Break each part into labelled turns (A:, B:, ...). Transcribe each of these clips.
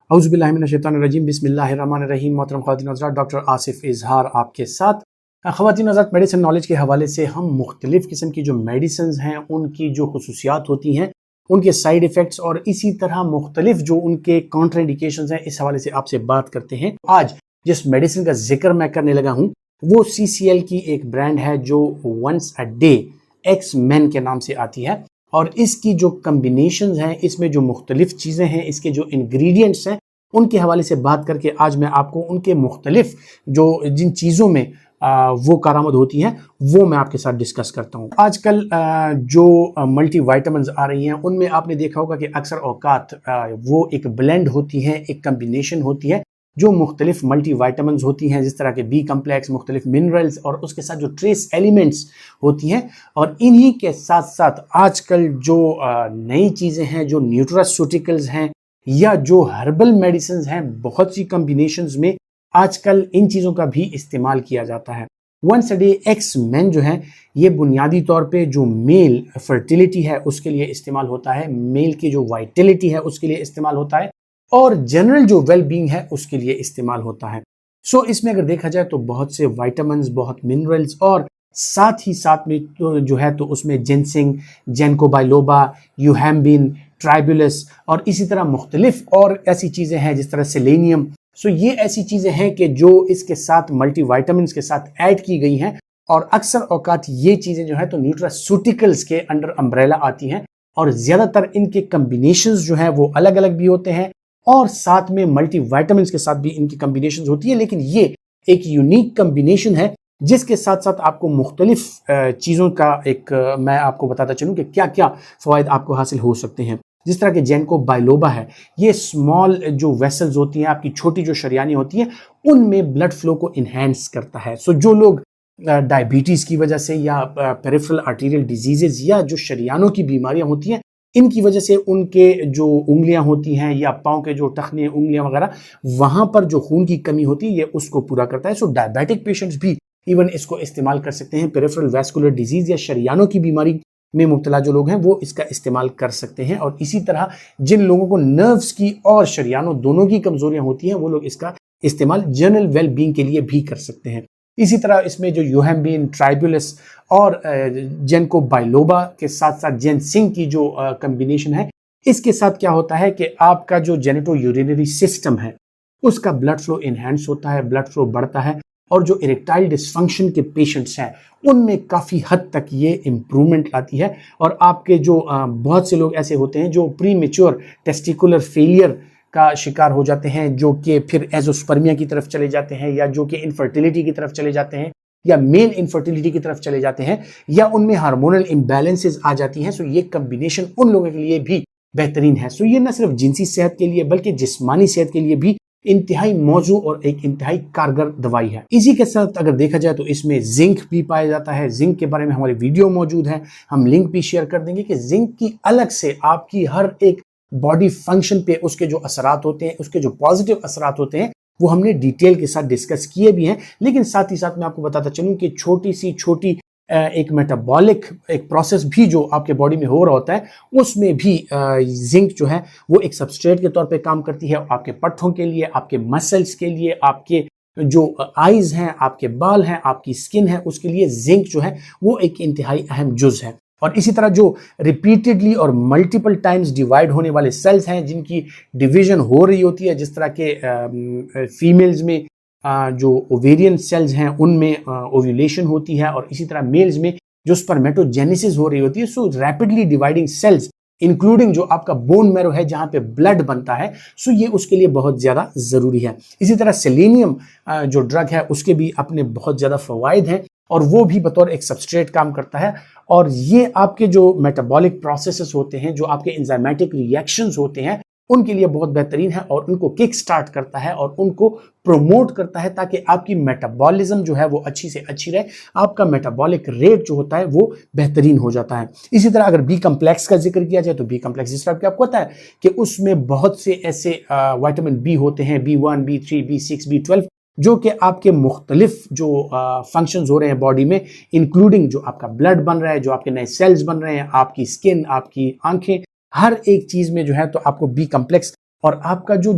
A: औज़ुबिल्लाहिमिनश्शैतानिर्रजीम बिस्मिल्लाहिर्रहमानिर्रहीम। मोहतरम ख़वातीन हज़रात, डॉक्टर आसिफ इजहार आपके साथ। ख़वातीन हज़रात, मेडिसिन नॉलेज के हवाले से हम मुख्तलिफ़ किस्म की जो मेडिसिन हैं उनकी जो खसूसियात होती हैं, उनके साइड इफ़ेक्ट्स और इसी तरह मुख्तलिफ़ जो उनके कॉन्ट्राइंडिकेशंस हैं, इस हवाले से आपसे बात करते हैं। आज जिस मेडिसिन का जिक्र मैं करने लगा हूँ वो CCL की एक ब्रांड है जो once a day X man के नाम से आती है, और इसकी जो कम्बिनेशंस हैं, इसमें जो मुख्तलिफ चीज़ें हैं, इसके जो इंग्रेडिएंट्स हैं, उनके हवाले से बात करके आज मैं आपको उनके मुख्तलिफ जो जिन चीज़ों में वो कारामद होती हैं वो मैं आपके साथ डिस्कस करता हूँ। आजकल जो मल्टी वाइटामिन्स आ रही हैं उनमें आपने देखा होगा कि अक्सर औकात वो एक ब्लेंड होती हैं, एक कम्बिनेशन होती है जो मुख्तलिफ मल्टी वाइटामिन्स होती हैं, जिस तरह के B कम्प्लेक्स, मुख्तलिफ मिनरल्स और उसके साथ जो ट्रेस एलिमेंट्स होती हैं। और इन्हीं के साथ साथ आजकल जो नई चीज़ें हैं, जो न्यूट्रास्यूटिकल्स हैं या जो हर्बल मेडिसिन हैं, बहुत सी कम्बिनेशंस में आजकल इन चीज़ों का भी इस्तेमाल किया जाता है। Once a day X man जो है ये बुनियादी तौर पे जो मेल फर्टिलिटी है उसके लिए इस्तेमाल होता है, मेल की जो वाइटलिटी है उसके लिए इस्तेमाल होता है, और जनरल जो वेल बीइंग है उसके लिए इस्तेमाल होता है। सो इसमें अगर देखा जाए तो बहुत से वाइटामिन्स, बहुत मिनरल्स, और साथ ही साथ में तो जो है तो उसमें जिनसिंग, जिंको बाइलोबा, यूहैम्बिन, ट्राइबुलस और इसी तरह मुख्तलिफ और ऐसी चीज़ें हैं जिस तरह सेलेनियम। सो ये ऐसी चीज़ें हैं कि जो इसके साथ मल्टी वाइटामिन्स के साथ ऐड की गई हैं, और अक्सर औकात ये चीज़ें जो है तो न्यूट्रास्यूटिकल्स के अंडर अम्ब्रेला आती हैं, और ज़्यादातर इनके कम्बिनेशंस जो हैं वो अलग अलग भी होते हैं और साथ में मल्टी वाइटामिन्स के साथ भी इनकी कम्बिनेशंस होती है। लेकिन ये एक यूनिक कम्बिनेशन है जिसके साथ साथ आपको मुख्तलिफ चीज़ों का एक मैं आपको बताता चलूँ कि क्या क्या फ़वाइद आपको हासिल हो सकते हैं। जिस तरह के जिंको बाइलोबा है, ये स्मॉल जो वेसल्स होती हैं, आपकी छोटी जो शरियानी होती हैं, उनमें ब्लड फ्लो को इन्हेंस करता है। सो जो लोग डायबिटीज़ की वजह से या पेरिफेरल आर्टीरियल डिजीज़ेज़ या जो शरियानों की बीमारियां होती हैं, इनकी वजह से उनके जो उंगलियां होती हैं या पाँव के जो टखने, उंगलियां वगैरह, वहाँ पर जो खून की कमी होती है ये उसको पूरा करता है। सो डायबिटिक पेशेंट्स भी इवन इसको इस्तेमाल कर सकते हैं। पेरिफेरल वैस्कुलर डिजीज़ या शरियानों की बीमारी में मुब्तला जो लोग हैं वो इसका इस्तेमाल कर सकते हैं। और इसी तरह जिन लोगों को नर्व्स की और शरियानों दोनों की कमजोरियां होती हैं वो लोग इसका इस्तेमाल जनरल वेल बीइंग के लिए भी कर सकते हैं। इसी तरह इसमें जो यूहैम्बिन, ट्राइबुलस और जिंको बाइलोबा के साथ साथ जिनसिंग की जो कम्बिनेशन है, इसके साथ क्या होता है कि आपका जो जेनिटो यूरिनरी सिस्टम है उसका ब्लड फ्लो इनहेंस होता है, ब्लड फ्लो बढ़ता है, और जो इरेक्टाइल डिसफंक्शन के पेशेंट्स हैं उनमें काफ़ी हद तक ये इम्प्रूवमेंट आती है। और आपके जो बहुत से लोग ऐसे होते हैं जो प्री मेच्योर टेस्टिकुलर फेलियर का शिकार हो जाते हैं, जो कि फिर एजोस्पर्मिया की तरफ चले जाते हैं, या जो कि इनफर्टिलिटी की तरफ चले जाते हैं, या मेल इनफर्टिलिटी की तरफ चले जाते हैं, या उनमें हार्मोनल इम्बैलेंसेस आ जाती हैं। सो ये कम्बिनेशन उन लोगों के लिए भी बेहतरीन है। सो ये न सिर्फ जिनसी सेहत के लिए बल्कि जिस्मानी सेहत के लिए भी इंतहाई मौजू और एक इंतहाई कारगर दवाई है। इसी के साथ अगर देखा जाए तो इसमें जिंक भी पाया जाता है। जिंक के बारे में हमारी वीडियो मौजूद है, हम लिंक भी शेयर कर देंगे कि जिंक की अलग से आपकी हर एक बॉडी फंक्शन पे उसके जो असरात होते हैं, उसके जो पॉजिटिव असरात होते हैं, वो हमने डिटेल के साथ डिस्कस किए भी हैं। लेकिन साथ ही साथ मैं आपको बताता चलूं कि छोटी एक मेटाबॉलिक एक प्रोसेस भी जो आपके बॉडी में हो रहा होता है, उसमें भी जिंक जो है वो एक सबस्ट्रेट के तौर पे काम करती है। आपके पट्ठों के लिए, आपके मसल्स के लिए, आपके जो आईज हैं, आपके बाल हैं, आपकी स्किन है, उसके लिए जिंक जो है वो एक इंतहाई अहम जुज है। और इसी तरह जो रिपीटेडली और मल्टीपल टाइम्स डिवाइड होने वाले सेल्स हैं, जिनकी डिवीजन हो रही होती है, जिस तरह के फीमेल्स में जो ओवेरियन सेल्स हैं उनमें ओव्यूलेशन होती है, और इसी तरह मेल्स में जो स्पर्मेटोजेनेसिस हो रही होती है। So rapidly dividing cells including जो आपका बोन मैरो है जहां पे ब्लड बनता है, सो ये उसके लिए बहुत ज़्यादा ज़रूरी है। इसी तरह सेलेनियम जो ड्रग है उसके भी अपने बहुत ज़्यादा फ़वाइद हैं, और वो भी बतौर एक सबस्ट्रेट काम करता है। और ये आपके जो मेटाबॉलिक प्रोसेसेस होते हैं, जो आपके एंजाइमेटिक रिएक्शंस होते हैं, उनके लिए बहुत बेहतरीन है, और उनको किक स्टार्ट करता है और उनको प्रोमोट करता है ताकि आपकी मेटाबॉलिज्म जो है वो अच्छी से अच्छी रहे, आपका मेटाबॉलिक रेट जो होता है वो बेहतरीन हो जाता है। इसी तरह अगर B कम्प्लेक्स का जिक्र किया जाए तो B कम्प्लेक्स जिस तरह आपको पता है कि उसमें बहुत से ऐसे विटामिन B होते हैं, B1, B3, B6, B12, जो कि आपके मुख्तलिफ जो फंक्शंस हो रहे हैं बॉडी में, इंक्लूडिंग जो आपका ब्लड बन रहा है, जो आपके नए सेल्स बन रहे हैं, आपकी स्किन, आपकी आंखें, हर एक चीज़ में जो है तो आपको B कम्प्लेक्स اور آپ کا جو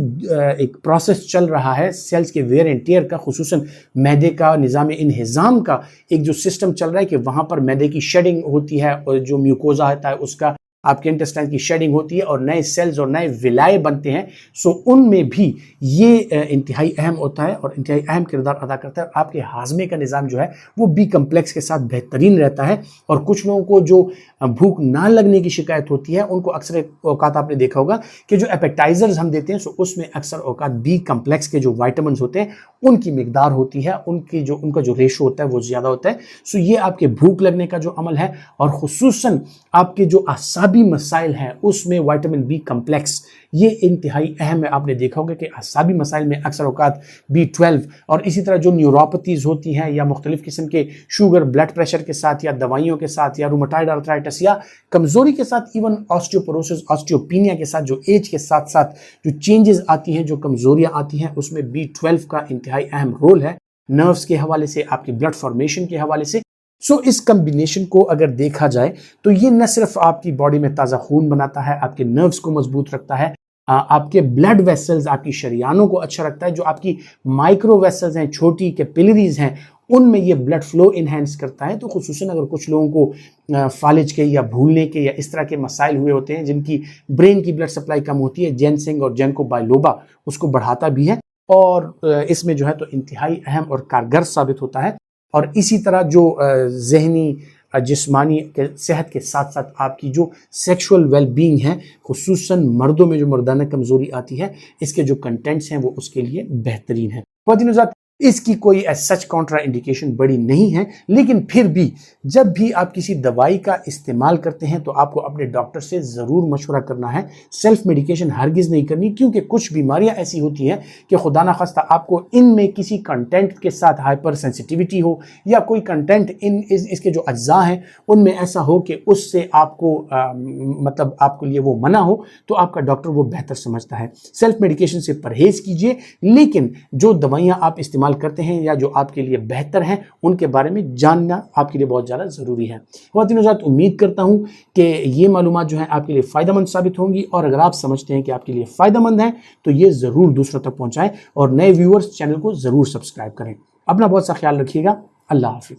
A: ایک پروسیس چل رہا ہے سیلز کے ویئر اینڈ ٹیئر کا، خصوصاً معدے کا نظام انہضام کا ایک جو سسٹم چل رہا ہے کہ وہاں پر معدے کی شیڈنگ ہوتی ہے اور جو میوکوزا ہوتا ہے اس کا آپ کے انٹسٹائن کی شیڈنگ ہوتی ہے اور نئے سیلز اور نئے ولائے بنتے ہیں، سو ان میں بھی یہ انتہائی اہم ہوتا ہے اور انتہائی اہم کردار ادا کرتا ہے. اور آپ کے ہاضمے کا نظام جو ہے وہ بی کمپلیکس کے ساتھ بہترین رہتا ہے. اور کچھ لوگوں کو جو بھوک نہ لگنے کی شکایت ہوتی ہے ان کو اکثر اوقات آپ نے دیکھا ہوگا کہ جو ایپیٹائزرز ہم دیتے ہیں سو اس میں اکثر اوقات بی کمپلیکس کے جو وائٹامنز ہوتے ہیں ان کی مقدار ہوتی ہے، ان کا جو ریشو ہوتا ہے وہ زیادہ ہوتا ہے. سو یہ آپ کے بھوک لگنے کا جو عمل ہے، اور خصوصاً آپ کے جو اعصابی مسائل ہیں اس میں وائٹامن بی کمپلیکس یہ انتہائی اہم ہے. آپ نے دیکھا ہوگا کہ اعصابی مسائل میں اکثر اوقات B12 اور اسی طرح جو نیوروپیتھیز ہوتی ہیں یا مختلف قسم کے شوگر بلڈ پریشر کے ساتھ یا دوائیوں کے ساتھ یا رومٹائڈ آرتھرائٹس یا کمزوری کے ساتھ، ایون آسٹیوپوروسس آسٹیوپینیا کے ساتھ جو ایج کے ساتھ ساتھ جو چینجز آتی ہیں، جو کمزوریاں آتی ہیں، اس میں B12 کا انتہائی اہم رول ہے نروز کے حوالے سے، آپ کی بلڈ فارمیشن کے حوالے سے. سو اس کمبینیشن کو اگر دیکھا جائے تو یہ نہ صرف آپ کی باڈی میں تازہ خون بناتا ہے، آپ کے نروز کو مضبوط رکھتا ہے، آپ کے بلڈ ویسلز، آپ کی شریانوں کو اچھا رکھتا ہے، جو آپ کی مائکرو ویسلز ہیں، چھوٹی کیپلریز ہیں، ان میں یہ بلڈ فلو انہینس کرتا ہے. تو خصوصاً اگر کچھ لوگوں کو فالج کے یا بھولنے کے یا اس طرح کے مسائل ہوئے ہوتے ہیں جن کی برین کی بلڈ سپلائی کم ہوتی ہے، جینسنگ اور جینکو بائلوبا اس کو بڑھاتا بھی ہے اور اس میں جو ہے تو انتہائی اہم اور کارگر ثابت ہوتا ہے. اور اسی طرح جو ذہنی جسمانی صحت کے ساتھ ساتھ آپ کی جو سیکشول ویل بینگ ہے، خصوصاً مردوں میں جو مردانہ کمزوری آتی ہے، اس کے جو کنٹینٹس ہیں وہ اس کے لیے بہترین ہیں. خواتین حضرات، اس کی کوئی سچ کانٹرا انڈیکیشن بڑی نہیں ہے، لیکن پھر بھی جب بھی آپ کسی دوائی کا استعمال کرتے ہیں تو آپ کو اپنے ڈاکٹر سے ضرور مشورہ کرنا ہے. سیلف میڈیکیشن ہرگز نہیں کرنی، کیونکہ کچھ بیماریاں ایسی ہوتی ہیں کہ خدا نہ خواستہ آپ کو ان میں کسی کنٹینٹ کے ساتھ ہائپر سینسیٹیوٹی ہو یا کوئی کنٹینٹ اس کے جو اجزاء ہیں ان میں ایسا ہو کہ اس سے آپ کو مطلب آپ کو لیے وہ منع ہو، تو آپ کا ڈاکٹر وہ بہتر سمجھتا ہے. سیلف میڈیکیشن سے پرہیز کیجئے، لیکن جو دوائیاں آپ استعمال کرتے ہیں یا جو آپ کے لیے بہتر ہیں ان کے بارے میں جاننا آپ کے لیے بہت زیادہ ضروری ہے. خواتین حضرات، امید کرتا ہوں کہ یہ معلومات جو ہیں آپ کے لیے فائدہ مند ثابت ہوں گی، اور اگر آپ سمجھتے ہیں کہ آپ کے لیے فائدہ مند ہیں تو یہ ضرور دوسروں تک پہنچائیں اور نئے ویورز چینل کو ضرور سبسکرائب کریں. اپنا بہت سا خیال رکھیے گا. اللہ حافظ.